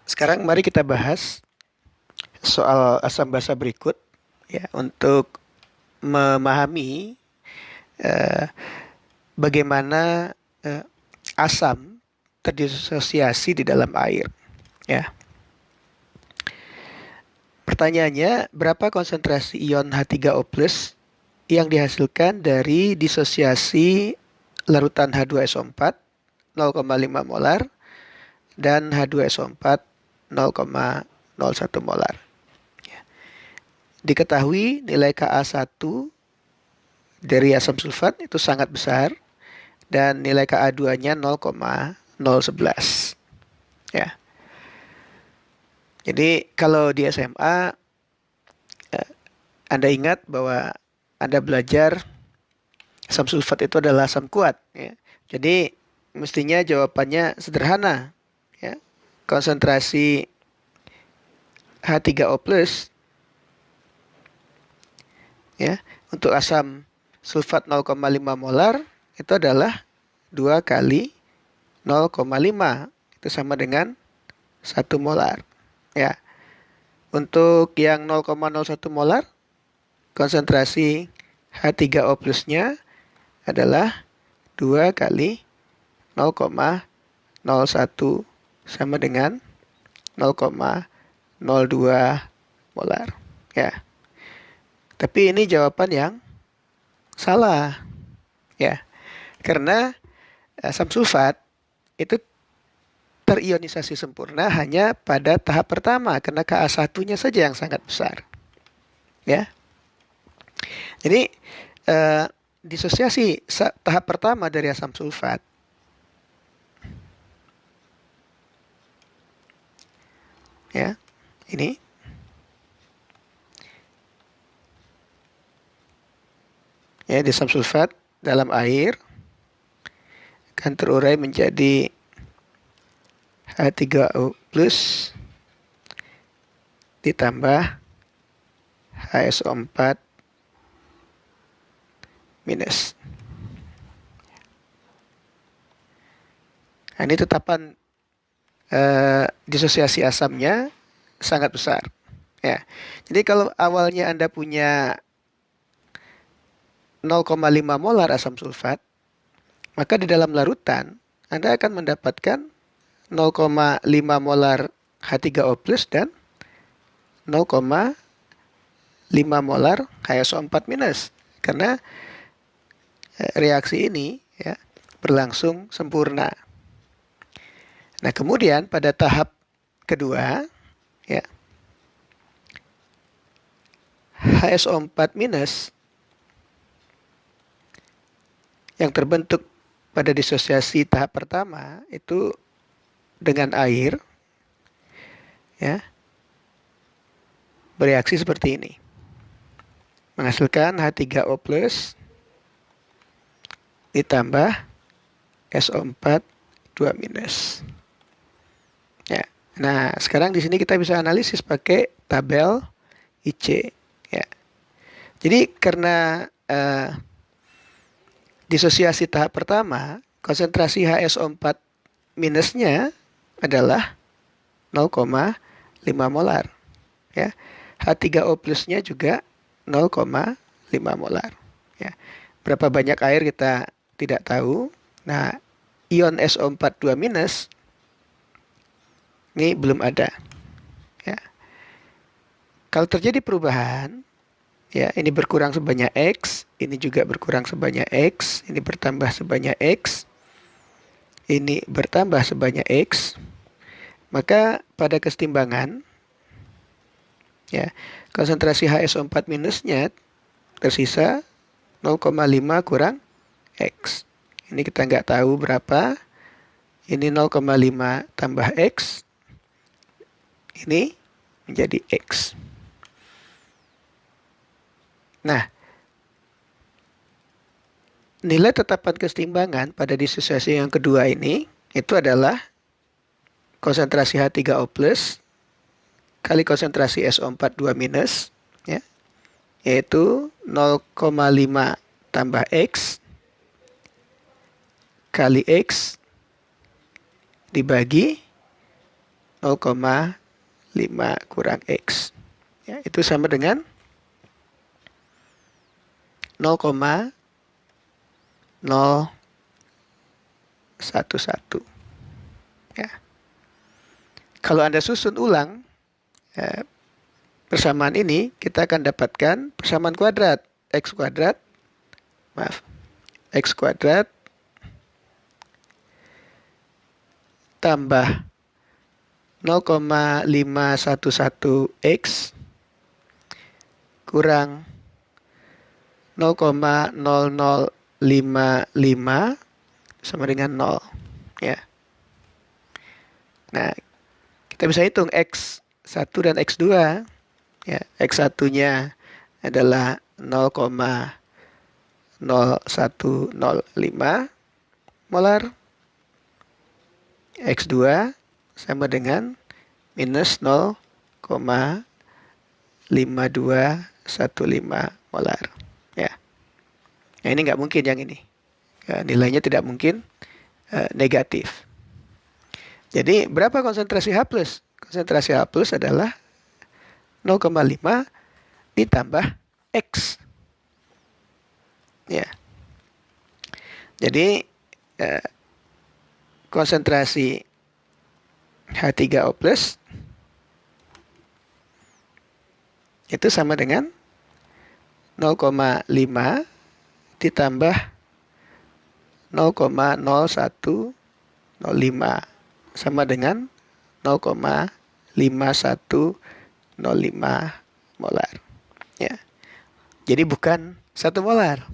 Sekarang mari kita bahas soal asam basa berikut ya untuk memahami eh, bagaimana eh, asam terdisosiasi di dalam air ya. Pertanyaannya, berapa konsentrasi ion H3O+ yang dihasilkan dari disosiasi larutan H2SO4 0,5 molar dan H2SO4 0,01 molar. Diketahui nilai Ka1 dari asam sulfat itu sangat besar dan nilai Ka2-nya 0,011 ya. Jadi kalau di SMA Anda ingat bahwa Anda belajar asam sulfat itu adalah asam kuat ya. Jadi mestinya jawabannya sederhana ya. Konsentrasi H3O+ ya untuk asam sulfat 0,5 molar itu adalah 2 kali 0,5 itu sama dengan 1 molar ya. Untuk yang 0,01 molar konsentrasi H3O+-nya adalah 2 kali 0,01 sama dengan 0,02 molar ya. Tapi ini jawaban yang salah ya. Karena asam sulfat itu terionisasi sempurna hanya pada tahap pertama karena Ka1-nya saja yang sangat besar. Ya. Jadi disosiasi tahap pertama dari asam sulfat ya. Ini ya di asam sulfat dalam air akan terurai menjadi H3O+ ditambah HSO4 minus. Nah, ini tetapan disosiasi asamnya sangat besar. Ya. Jadi kalau awalnya Anda punya 0,5 molar asam sulfat, maka di dalam larutan Anda akan mendapatkan 0,5 molar H3O+ dan 0,5 molar HSO4 minus. Karena reaksi ini ya berlangsung sempurna. Nah, kemudian pada tahap kedua ya HSO4 minus yang terbentuk pada disosiasi tahap pertama itu dengan air ya bereaksi seperti ini. Menghasilkan H3O+ ditambah SO4 2 minus. Ya. Nah, sekarang di sini kita bisa analisis pakai tabel IC ya. Jadi karena disosiasi tahap pertama, konsentrasi HSO4 minusnya adalah 0,5 molar ya. H3O plusnya juga 0,5 molar ya. Berapa banyak air kita tidak tahu. Nah, ion SO4 2 minus ini belum ada ya. Kalau terjadi perubahan ya, ini berkurang sebanyak X, ini juga berkurang sebanyak X, ini bertambah sebanyak X, ini bertambah sebanyak X, maka pada kesetimbangan ya, konsentrasi HSO4 minusnya tersisa 0,5 kurang X. Ini kita nggak tahu berapa. Ini 0,5 tambah X. Ini menjadi X. Nah, nilai tetapan kesetimbangan pada disosiasi yang kedua ini itu adalah konsentrasi H3O+ kali konsentrasi SO4 2 minus ya, yaitu 0,5 tambah X kali X dibagi 0,5 kurang X. Ya, itu sama dengan 0,011. Ya. Kalau Anda susun ulang persamaan ini, kita akan dapatkan persamaan kuadrat. X kuadrat tambah 0,511X kurang 0,0055 sama dengan 0. Ya. Nah, kita bisa hitung X1 dan X2. Ya, X1-nya adalah 0,0105 molar. X2 sama dengan minus 0,5215 molar. Ya. Nah, ini nggak mungkin yang ini. Ya, nilainya tidak mungkin negatif. Jadi berapa konsentrasi H+? Konsentrasi H+ adalah 0,5 ditambah X. Ya. Jadi konsentrasi H3O+ itu sama dengan 0,5 ditambah 0,0105 sama dengan 0,5105 molar. Ya. Jadi bukan 1 molar.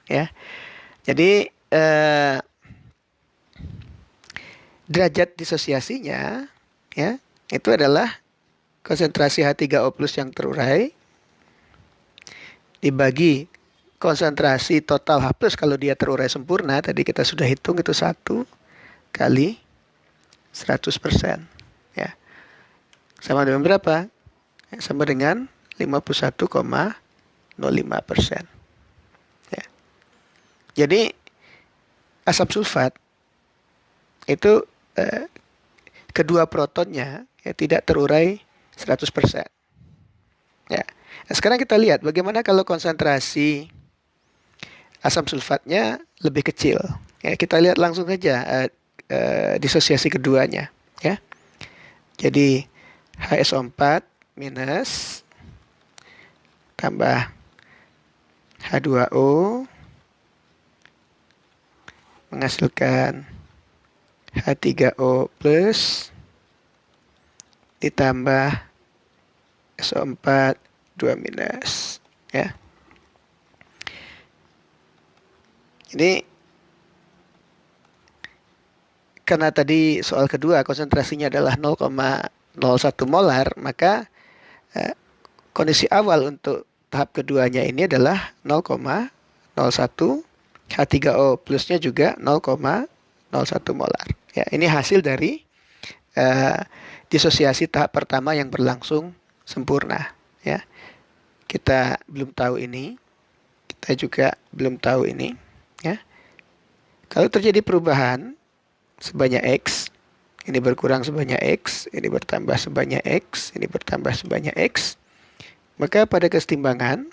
Ya. Jadi derajat disosiasinya ya itu adalah konsentrasi H3O+ yang terurai dibagi konsentrasi total H+ kalau dia terurai sempurna, tadi kita sudah hitung itu 1 kali 100%. Ya. Sama dengan berapa? Sama dengan 51,05%. Ya. Jadi asam sulfat itu kedua protonnya ya, tidak terurai 100%. Ya. Nah, sekarang kita lihat bagaimana kalau konsentrasi asam sulfatnya lebih kecil. Ya, kita lihat langsung saja disosiasi keduanya. Ya. Jadi HSO4 minus tambah H2O menghasilkan H3O+ ditambah SO4 2-. Ya. Ini karena tadi soal kedua konsentrasinya adalah 0,01 molar, maka kondisi awal untuk tahap keduanya ini adalah 0,01, H3O plusnya juga 0,01 molar. Ya, ini hasil dari disosiasi tahap pertama yang berlangsung sempurna. Ya, kita belum tahu ini, kita juga belum tahu ini. Ya, kalau terjadi perubahan sebanyak X, ini berkurang sebanyak X, ini bertambah sebanyak X, ini bertambah sebanyak X, maka pada kesetimbangan,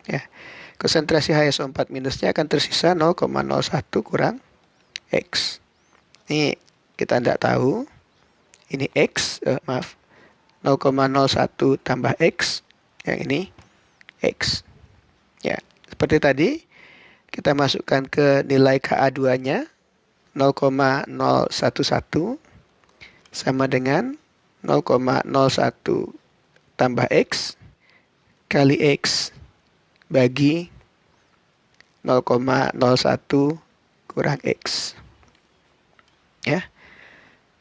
ya, konsentrasi HSO4 minusnya akan tersisa 0,01 kurang X. Ini kita tidak tahu. Ini X, 0,01 tambah X. Yang ini X. Ya, seperti tadi kita masukkan ke nilai Ka2-nya 0,011 sama dengan 0,01 tambah X kali X bagi 0,01 kurang X. Ya.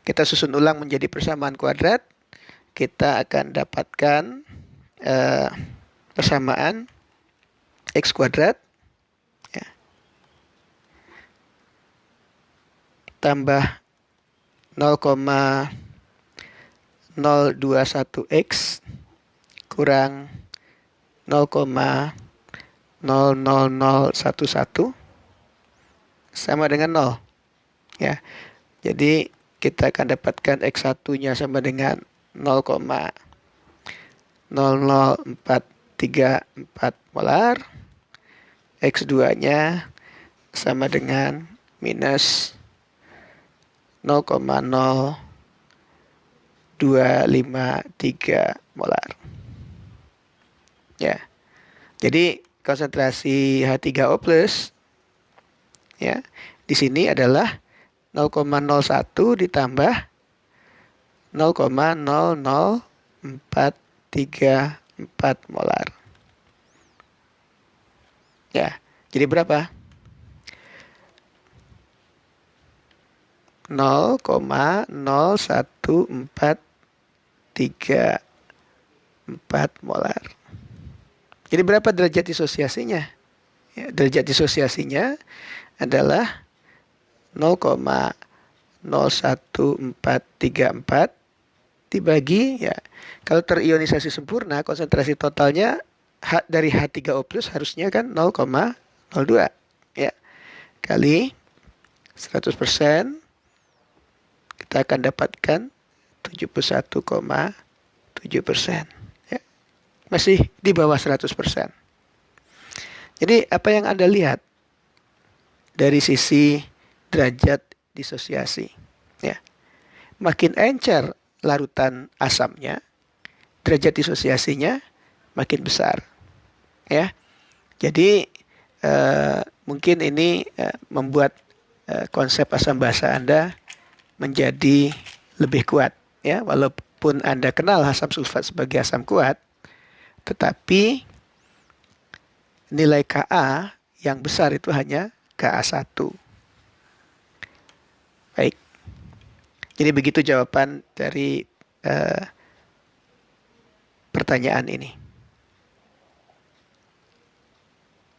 Kita susun ulang menjadi persamaan kuadrat. Kita akan dapatkan persamaan X kuadrat ya, tambah 0,021X kurang 0,00011 sama dengan 0. Ya. Jadi kita akan dapatkan X1-nya sama dengan 0,00434 molar. X2-nya sama dengan minus 0,0253 molar. Ya. Jadi konsentrasi H3O plus ya di sini adalah 0,01 ditambah 0,00434 molar. Ya, jadi berapa? 0,01434 molar. Jadi berapa derajat disosiasinya? Ya, derajat disosiasinya adalah 0,01434 dibagi ya. Kalau terionisasi sempurna, konsentrasi totalnya dari H3O plus harusnya kan 0,02 ya. Kali 100%, kita akan dapatkan 71,7%. Ya. Masih di bawah 100%. Jadi apa yang Anda lihat dari sisi derajat disosiasi? Ya. Makin encer larutan asamnya, derajat disosiasinya makin besar. Ya. Jadi mungkin ini membuat konsep asam basa Anda menjadi lebih kuat. Ya, walaupun Anda kenal asam sulfat sebagai asam kuat, tetapi nilai Ka yang besar itu hanya Ka1. Baik. Jadi begitu jawaban dari pertanyaan ini.